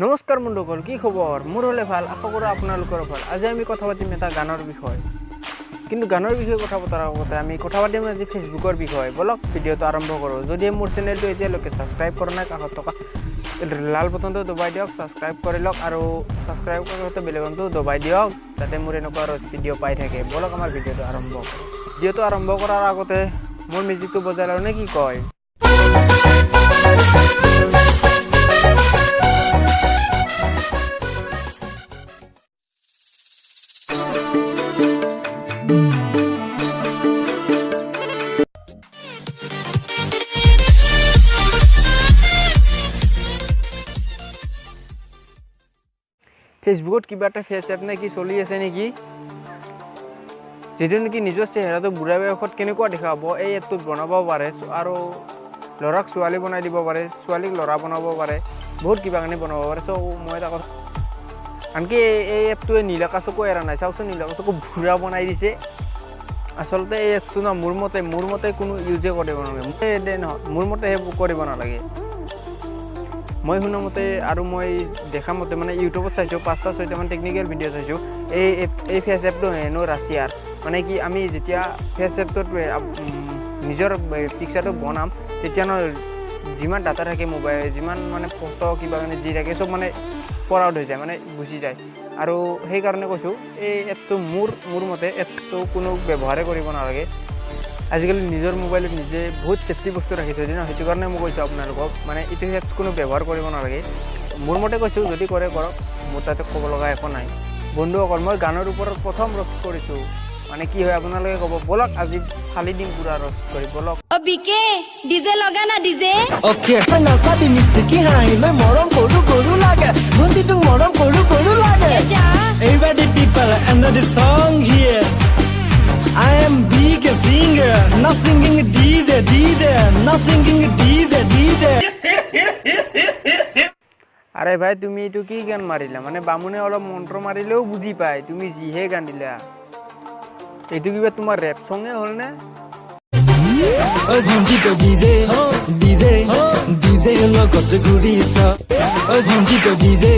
নমস্কাৰ বন্ধুসকল, কি খবৰ? মোৰ হ'লে ভাল, আশা কৰোঁ আপোনালোকৰ ভাল। আজি আমি কথা পাতিম এটা গানৰ বিষয়। কিন্তু গানৰ বিষয়ে কথা পতাৰ আগতে আমি কথা পাতিম আজি ফেচবুকৰ বিষয়ে। বলক ভিডিঅ'টো আৰম্ভ কৰোঁ। যদি মোৰ চেনেলটো এতিয়ালৈকে ছাবস্ক্ৰাইব কৰা নাই, কাষত থকা লাল বটনটো দবাই দিয়ক, ছাবস্ক্ৰাইব কৰি লওক আৰু ছাবস্ক্ৰাইব কৰোঁতে বেল আইকনটো দবাই দিয়ক যাতে মোৰ এনেকুৱা আৰু ভিডিঅ' পাই থাকে। বলক আমাৰ ভিডিঅ'টো আৰম্ভ কৰোঁ। ভিডিঅ'টো আৰম্ভ কৰাৰ আগতে মোৰ মিউজিকটো বজাই লওঁ নে কি কয়? ফেচবুকত কিবা এটা ফেচ এপ নে কি চলি আছে নেকি, যিটো নেকি নিজৰ চেহেৰাটো বুঢ়া বয়সত কেনেকুৱা দেখাব এই এপটোত বনাব পাৰে আৰু ল'ৰাক ছোৱালী বনাই দিব পাৰে, ছোৱালীক ল'ৰা বনাব পাৰে, বহুত কিবা কিনি বনাব পাৰে। চ' মই তাক আনকি এই এপটোৱে নীলাকাশকো এৰা নাই। চাওকচোন, নীলাকাশকো বুঢ়া বনাই দিছে। আচলতে এই এপটো না মোৰ মতে কোনো ইউজে কৰিব নালাগে। মোৰ মতে সেইবোৰ কৰিব নালাগে। মই শুনা মতে আৰু মই দেখা মতে মানে ইউটিউবত চাইছোঁ 5-6টামান টেকনিকেল ভিডিঅ' চাইছোঁ। এই ফেচ এপটো হেনো ৰাছিয়াৰ। মানে কি আমি যেতিয়া ফেচ এপটোত নিজৰ পিকচাৰটো বনাম তেতিয়া যিমান ডাটা থাকে মোবাইল, যিমান মানে ফটো কিবা মানে যি থাকে চব মানে পৰাউট হৈ যায়, মানে গুচি যায়। আৰু সেইকাৰণে কৈছোঁ এই এপটো মোৰ মতে এপটো কোনো ব্যৱহাৰেই কৰিব নালাগে। আজিকালি নিজৰ মোবাইলত নিজে বহুত ছেফটি বস্তু ৰাখি থৈ দিয়ে ন, সেইটো কাৰণে মই কৈছোঁ আপোনালোকক মানে এইটো এপছ কোনো ব্যৱহাৰ কৰিব নালাগে। মোৰ মতে কৈছোঁ, যদি কৰে কৰক, মোৰ তাতে ক'ব লগা একো নাই। বন্ধুসকল, মই গানৰ ওপৰত প্ৰথম ৰষ্ট কৰিছোঁ। মানে কি হয় আপোনালোকে ক'ব, বলক আজি ফালি দিম পুৰা ৰষ্ট কৰি, বলক। বিকে ডিজে লগা না ডিজে ওকে নাচাবি মিষ্টিকি হাঁহিলৈ মৰম কৰো লাগে, ভণ্টিটোক মৰম কৰো লাগে। Everybody people and the song here, I am big singer, not singing DJ, not singing DJ. আৰে ভাই, তুমি এইটো কি গান মাৰিলা? মানে বামুণে অলপ মন্ত্ৰ মাৰিলেও বুজি পায়, তুমি যিহে গান দিলা। এইটো কিবা তোমাৰ ৰেপ চঙে হ'ল নে? ঐ ভণ্টিটো ডিজে লগত ঘূৰিছ, ঐ ভণ্টিটো ডিজে।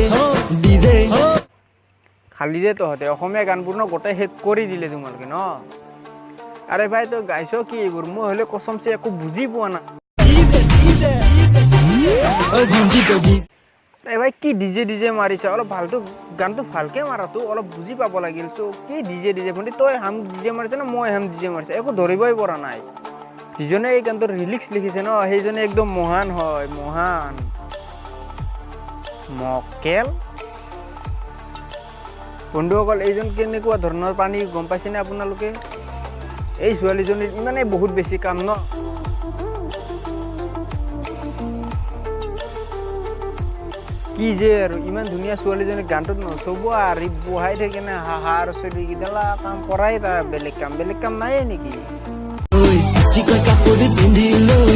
খালি যে তহঁতে অসমীয়া গানবোৰ ন গোটেই শেষ কৰি দিলে তোমালোকে ন। আৰে ভাই, তই গাইছ কি এইবোৰ? মই হ'লে কচমচে একো বুজি পোৱা নাই। আৰে ভাই, কি ডিজে মাৰিছা? অলপ ভালটো গানটো ভালকে মাৰাটো অলপ বুজি পাব লাগিল। চ' কি ডিজে ভণ্টি, তই হাম ডিজে মাৰিছে না মই হাম ডিজে মাৰিছে, একো ধৰিবই পৰা নাই। যিজনে এই গানটোৰ ৰিলিক্স লিখিছে ন, সেইজনে একদম মহান হয়, মহান মকেল। বন্ধুসকল, এইজন কেনেকুৱা ধৰণৰ প্ৰাণী গম পাইছেনে আপোনালোকে? এই ছোৱালীজনীৰ ইমানে বহুত বেছি কাম ন। কি যে আৰু ইমান ধুনীয়া ছোৱালীজনী গানটোত নচব আৰু বহাই থাকে না, হাহা আৰু চলিকেইডালা কাম কৰাই তাৰ বেলেগ কাম নাই নেকি? কাপোৰ পিন্ধি লৈ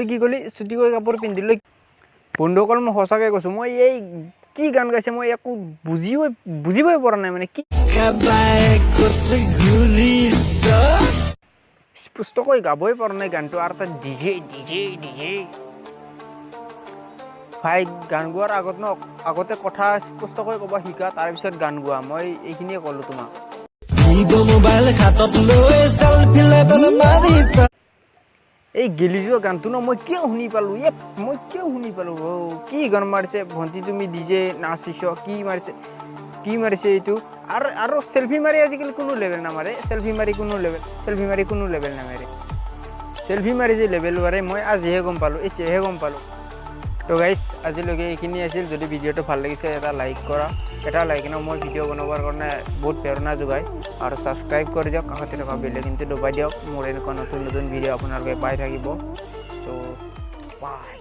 কি কলি চুটিকৈ কাপোৰ পিন্ধি লৈ? বন্ধুসকল, মই সঁচাকৈ কৈছোঁ, মই এই কি গান গাইছে মই একো বুজিবই পৰা নাই। মানে কি স্পষ্টকৈ গাবই পৰা নাই গানটো, আৰু তাত ডিজে। ভাই, গান গোৱাৰ আগতে কথা স্পষ্টকৈ ক'ব শিকা, তাৰপিছত গান গোৱা। মই এইখিনিয়ে ক'লোঁ তোমাক। এই গেলি যোৱা গানটো ন মই কিয় শুনি পালোঁ? কি গান মাৰিছে ভণ্টি? তুমি ডিজে নাচিছ, কি মাৰিছে এইটো? আৰু চেল্ফি মাৰি আজিকালি কোনো লেভেল নামাৰে। চেল্ফি মাৰি কোনো লেভেল নামাৰে। চেল্ফি মাৰি যে লেভেল মাৰে মই আজিহে গম পালোঁ, এতিয়াহে গম পালোঁ। তো গাইজ, আজিলৈকে এইখিনি আছিল। যদি ভিডিঅ'টো ভাল লাগিছে এটা লাইক কৰা। এটা লাইক ন মই ভিডিঅ' বনাবৰ কাৰণে বহুত প্ৰেৰণা যোগায়। আৰু ছাবস্ক্ৰাইব কৰি দিয়ক, কাষতে থকা বেল আইকনটো দবাই দিয়ক। মোৰ এনেকুৱা নতুন ভিডিঅ' আপোনালোকে পাই থাকিব। চ' বাই।